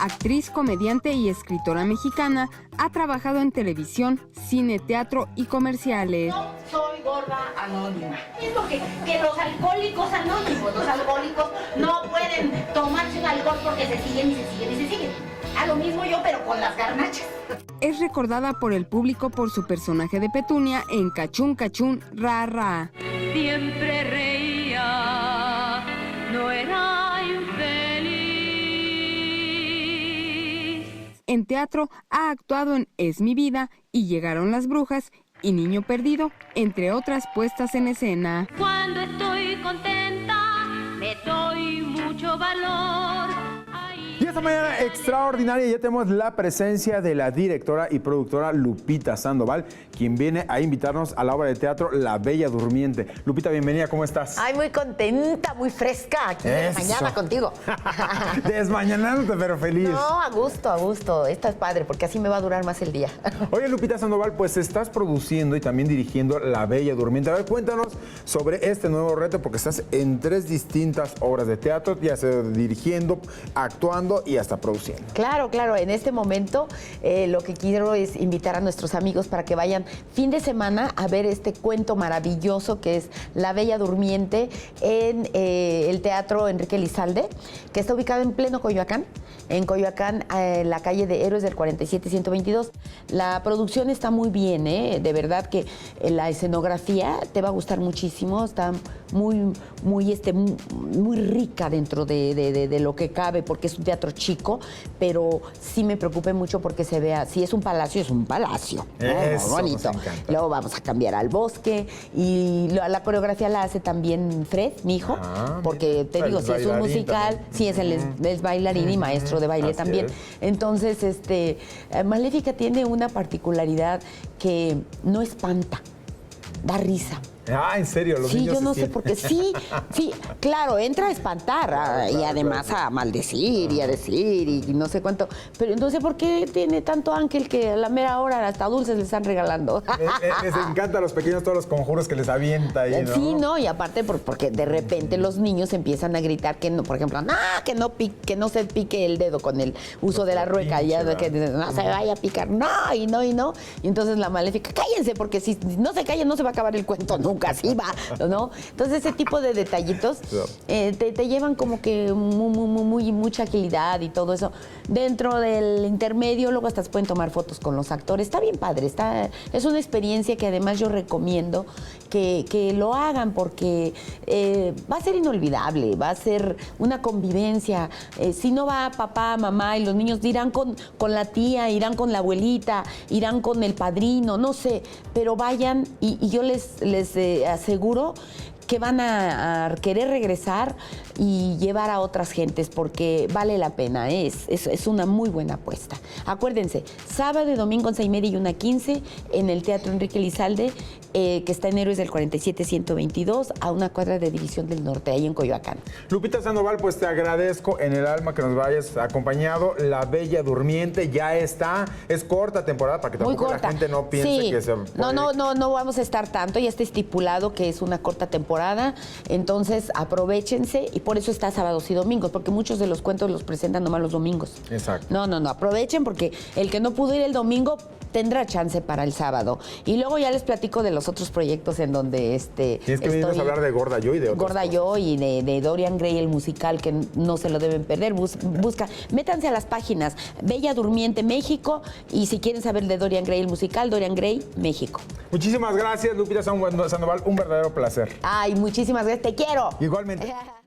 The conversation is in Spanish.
Actriz, comediante y escritora mexicana, ha trabajado en televisión, cine, teatro y comerciales. No soy gorda anónima. Es lo que los alcohólicos anónimos, los alcohólicos no pueden tomarse un alcohol porque se siguen y se siguen y se siguen. A lo mismo yo, pero con las garnachas. Es recordada por el público por su personaje de Petunia en Cachún Cachún Ra Ra. Siempre reía, no era infeliz. En teatro ha actuado en Es mi vida y Llegaron las brujas y Niño perdido, entre otras puestas en escena. Cuando estoy contenta, me doy mucho valor. Y esta mañana extraordinaria ya tenemos la presencia de la directora y productora Lupita Sandoval, quien viene a invitarnos a la obra de teatro La Bella Durmiente. Lupita, bienvenida, ¿cómo estás? Ay, muy contenta, muy fresca aquí de mañana contigo. Desmañanándote, pero feliz. No, a gusto. Esto es padre, porque así me va a durar más el día. Oye, Lupita Sandoval, pues estás produciendo y también dirigiendo La Bella Durmiente. A ver, cuéntanos sobre este nuevo reto, porque estás en 3 distintas obras de teatro, ya sea dirigiendo, actuando y hasta produciendo. Claro. En este momento lo que quiero es invitar a nuestros amigos para que vayan fin de semana a ver este cuento maravilloso que es La Bella Durmiente en el Teatro Enrique Elizalde, que está ubicado en pleno Coyoacán. En Coyoacán, en la calle de Héroes del 47-122. La producción está muy bien, de verdad que la escenografía te va a gustar muchísimo, está muy rica dentro de lo que cabe, porque es un teatro chico, pero sí me preocupé mucho porque se vea, si es un palacio, es un palacio. Eso, muy bonito. Luego vamos a cambiar al bosque y la coreografía la hace también Fred, mi hijo, porque te digo, si es un musical, también. Sí, es bailarín y maestro de baile también. Entonces, Maléfica tiene una particularidad que no espanta, da risa. Ah, ¿en serio? Los sí, niños yo no se sé por qué. Sí, claro, entra a espantar y además a maldecir y a decir y no sé cuánto. Pero no sé por qué tiene tanto ángel que a la mera hora hasta dulces le están regalando. Les encanta a los pequeños todos los conjuros que les avienta ahí, ¿no? Sí, no, y aparte porque de repente los niños empiezan a gritar que no, por ejemplo, que no se pique el dedo con el uso de la rueca, ya que no se vaya a picar, no. Y entonces la Maléfica, cállense, porque si no se callan no se va a acabar el cuento nunca. Así va, ¿no? Entonces ese tipo de detallitos te llevan como que mucha agilidad y todo eso. Dentro del intermedio luego hasta se pueden tomar fotos con los actores. Está bien padre, es una experiencia que además yo recomiendo que lo hagan porque va a ser inolvidable, va a ser una convivencia. Si no va papá, mamá y los niños irán con la tía, irán con la abuelita, irán con el padrino, no sé, pero vayan y yo les aseguro que van a querer regresar y llevar a otras gentes porque vale la pena, es una muy buena apuesta. Acuérdense, sábado y domingo 11:30 y 1:15 en el Teatro Enrique Elizalde, que está en Héroes del 47-122, a una cuadra de División del Norte, ahí en Coyoacán. Lupita Sandoval, pues te agradezco en el alma que nos hayas acompañado. La Bella Durmiente ya está, es corta temporada para que tampoco la gente no piense que se puede... No vamos a estar tanto, ya está estipulado que es una corta temporada, entonces aprovéchense y por eso está sábados y domingos, porque muchos de los cuentos los presentan nomás los domingos. Exacto. No, aprovechen porque el que no pudo ir el domingo tendrá chance para el sábado. Y luego ya les platico de los otros proyectos en donde Tienes que venirnos a hablar de Gorda Yo y de otras Gorda cosas. Yo y de Dorian Gray, el musical, que no se lo deben perder. Métanse a las páginas Bella Durmiente México y si quieren saber de Dorian Gray, el musical, Dorian Gray México. Muchísimas gracias, Lupita Sandoval, un verdadero placer. Ay, muchísimas gracias, te quiero. Igualmente.